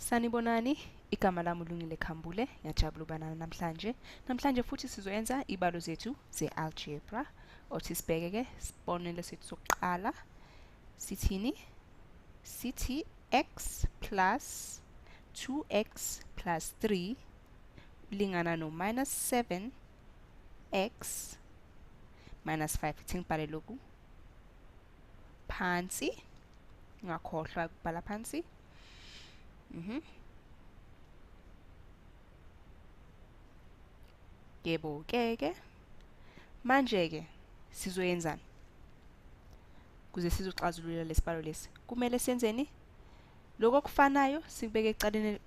Sanibonani, igama lami uLungile Khambule, ngiyajabula ukuba nani namhlanje. Namhlanje futhi sizoyenza ibalo zethu ze-algebra. Othi sibheke-ke isibonelo sethu sokuqala. Sithini? Sithi x plus 2x plus 3 lingana no minus 7x minus 5. Ithi ngibhale lokhu phansi, ngakhohlwa ukubhala phansi. Yebo ke manje sizoyenzani kuze sizoxazulula lesibalo lesi? Kumele senzeni? Lokho okufanayo sibeke ecaleni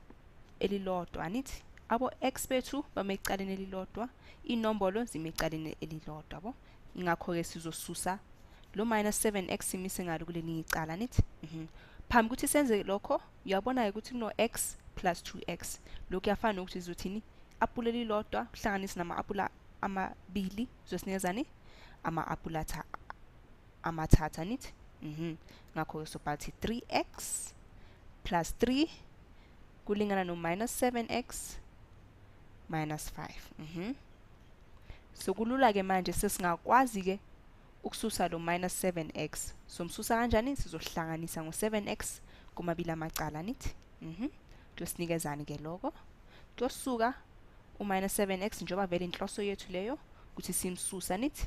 elilodwa, anithi abo x bethu bame ecaleni elilodwa, inombolo zime ecaleni elilodwa, yabo. Ingakho ke sizosusa lo minus 7x simise ngalo kuleli icala, anithi. Phambi ukuthi senze lokho, uyabona ukuthi kuno x plus 2x. Lokho kuyafana nokuthi sizothini? Apula elilodwa uhlanganise nama-apula amabili zosinikezani? Ama-apula amathathu, anithi. Ngakho ke sobhala ukuthi 3x plus 3 kulingana no minus 7x minus 5. So kulula ke manje sesingakwazi ke ukususa lo minus 7x. Somsusa kanjani? Sizohlanganisa ngo-7x kumabili amacala, anithi. Kuyosinikezani ke lokho? Kuyosuka u-minus 7x njengoba vele inhloso yethu leyo ukuthi simsusa, anithi.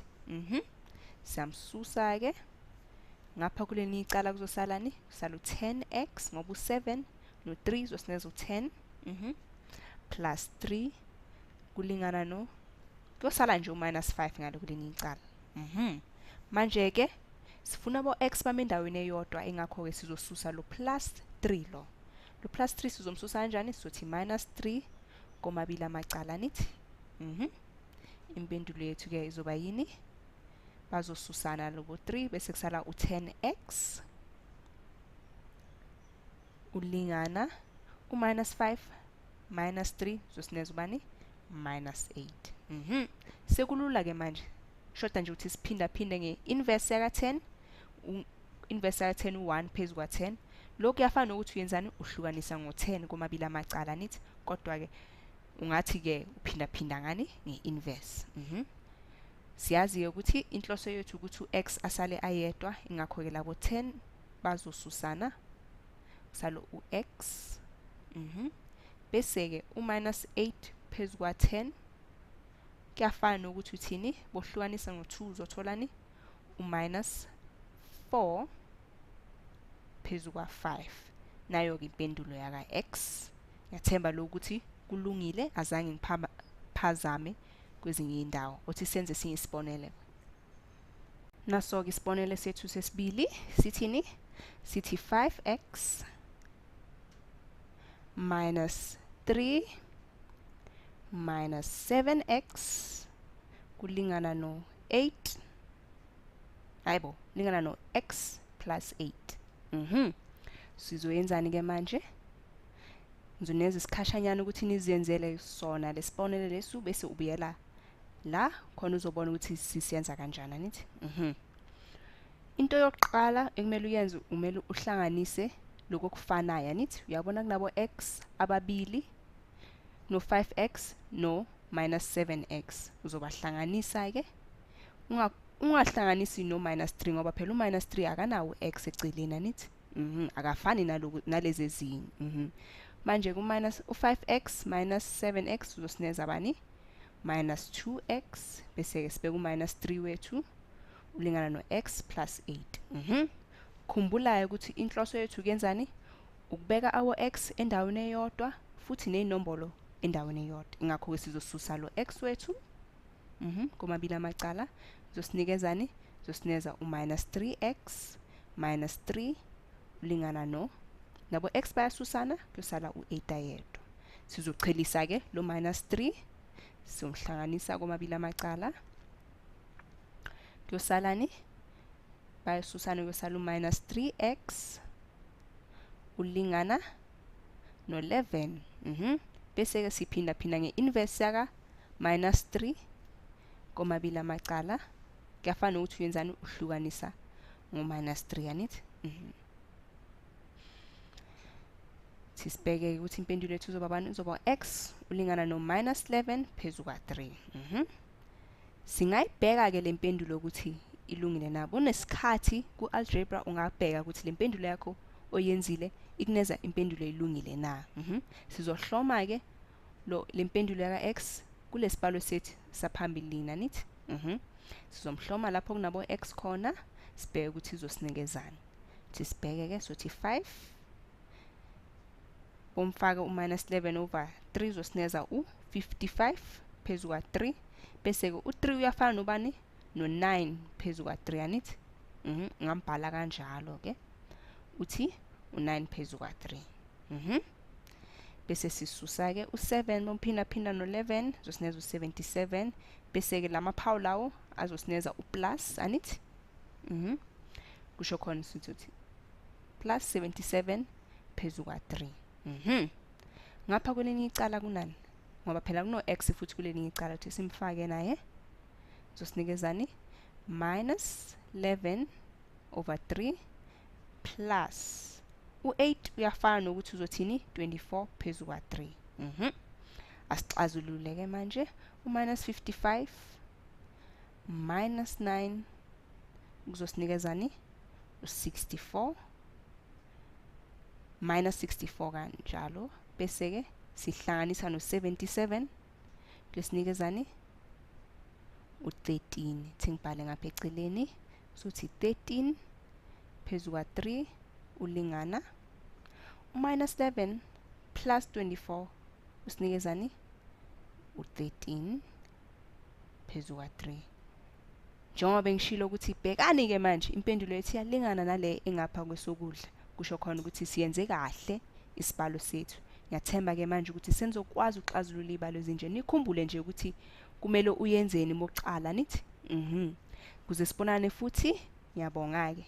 Siyamsusa ke. Ngapha kuleli icala kuzosalani? Kusala u-10x ngoba u7 no3 zosinikeza u10 plus 3 kulingana no kuyosala nje u-minus 5 ngalo kuleli icala. Manje ke sifuna abo x bame endaweni eyodwa, engakho ke sizosusa lo plus 3 lo. Lo plus 3 sizomsusa kanjani? Sizothi minus 3 komabili amacala, anithi. Impendulo yethu ke izoba yini? Bazosusana lobo 3 bese kusala u10x ulingana u-minus 5 minus 3 zosinikeza ubani? Minus 8. Sekulula ke manje. Shoda nje ukuthi siphinda-phinde nge-inverse yaka-10. Inverse yaka-10 u1 phezu kwa-10. Lokhu kuyafana nokuthi uyenzani? Uhlukanisa ngo-10 komabili amacala, anithi. Kodwa-ke ungathi-ke uphinda-phinda ngani? Nge-inverse. Siyazi-ke ukuthi inhloso yethu ukuthi u-x asale ayedwa, ingakho-ke labo 10 bazosusana kusalo u-x. Bese-ke u-minus 8 phezu kwa-10 kuyafana nokuthi uthini? Bohlukanisa ngo-2 uzotholani? U-minus 4 phezu kwa-5. Nayo-ke impendulo yaka-x. Ngiyathemba lo ukuthi kulungile, azange ngiphazame kwezinye indawo. Othi senze sinye isibonelo. Naso-ke isibonelo sethu sesibili sithini? Sithi 5x minus 3 minus 7x kulingana no 8. Hayibo, lingana no x plus 8. Sizoyenzani ke manje? Ngizoneza isikhashanyana ukuthi nizenzele sona lesibonelo lesu bese ubuyela la khona uzobona ukuthi sisiyenza kanjani, anithi. Into yokuqala ekumele uyenze umele uhlanganise lokho okufanayo, anithi. Uyabona kunabo x ababili no 5x no minus 7x. Uzobahlanganisa ke. Ungahlanganisi no minus 3 ngoba phela u-minus 3 akanawo x eceleni, anithi. Akafani nalezi ezinye. Manje ku-minus u-5x minus 7x uzosineza bani? Minus 2x bese-ke sibeka u-minus 3 wethu ulingana no-x plus 8. Khumbula ukuthi inhloso yethu kuyenzani? Ukubeka awo-x endaweni eyodwa futhi ney'nombolo endaweni eyodwa. Ingakho-ke sizosusa lo x wethu komabili amacala. Zosinikezani? Zosinikeza u-minus 3x minus 3 ulingana no nabo x bayasusana kuyosala u8 ayedwa. Sizochelisa ke lo minus 3 sizomhlanganisa komabili amacala. Kuyosalani? Bayasusana kuyosala u-minus 3x ulingana no 11. Bese ke siphinda-phinda nge-inverse yaka minus 3 komabili amacala. Kuyafana nokuthi uyenzani? Uhlukanisa ngo-minus 3, anithi. sibheke ukuthi impendulo yethu izoba bani, izoba x ulingana no -11 phezu ka3. Singayibheka ke le mpendulo ukuthi ilungile na. Unesikhathi ku-algebra ungabheka ukuthi le mpendulo yakho oyenzile ikuneza impendulo elungile na. Sizohloma ke le mpendulo yaka x kule sibalo sethu saphambilini anithi. Sizomhloma lapho kunabo x khona, sibheke ukuthi izosinikezana. Sibheke ke sothi 5 bomfaka u-11 over 3 izosinikeza u-55 phezu ka3, bese ke u3 uyafana nobani, no9 phezu ka3 anithi. Ngambhala kanjalo ke uthi u9 phezu ka3. Bese sisusa ke u7 bomphinda phinda no11 zosineza u77, bese ke lamaphawu lawo azosineza uplus anithi. Kusho khona sithi plus 77 phezu ka3. Ngapha kwelinye icala kunani, ngoba phela kuno x futhi kulelinye icala, uthi simfake naye zosinikezani -11 over 3 plus u8 uyafana nokuthi uzothini 24 phezu ka3. Asixazulule ke manje u-55 minus 9 kuzosinikezani u64 minus 64 kanjalo, bese ke sihlanganisa no77 lesinikezani u13. Thingibhale ngapha eceleni sothi 13 phezu ka3 ulingana -11 plus 24 usinikezani u13 phezu ka3. Njengoba bengishilo ukuthi bhekani ke manje impendulo yethu iyalingana nale engapha kwesokudla, kusho khona ukuthi siyenze kahle isibalo sethu. Ngiyathemba ke manje ukuthi senizokwazi ukuxazulula izibalo ezinje. Nikhumbule nje ukuthi kumele uyenzeni mokuqala nithi. Kuze sibonane futhi, ngiyabonga ke.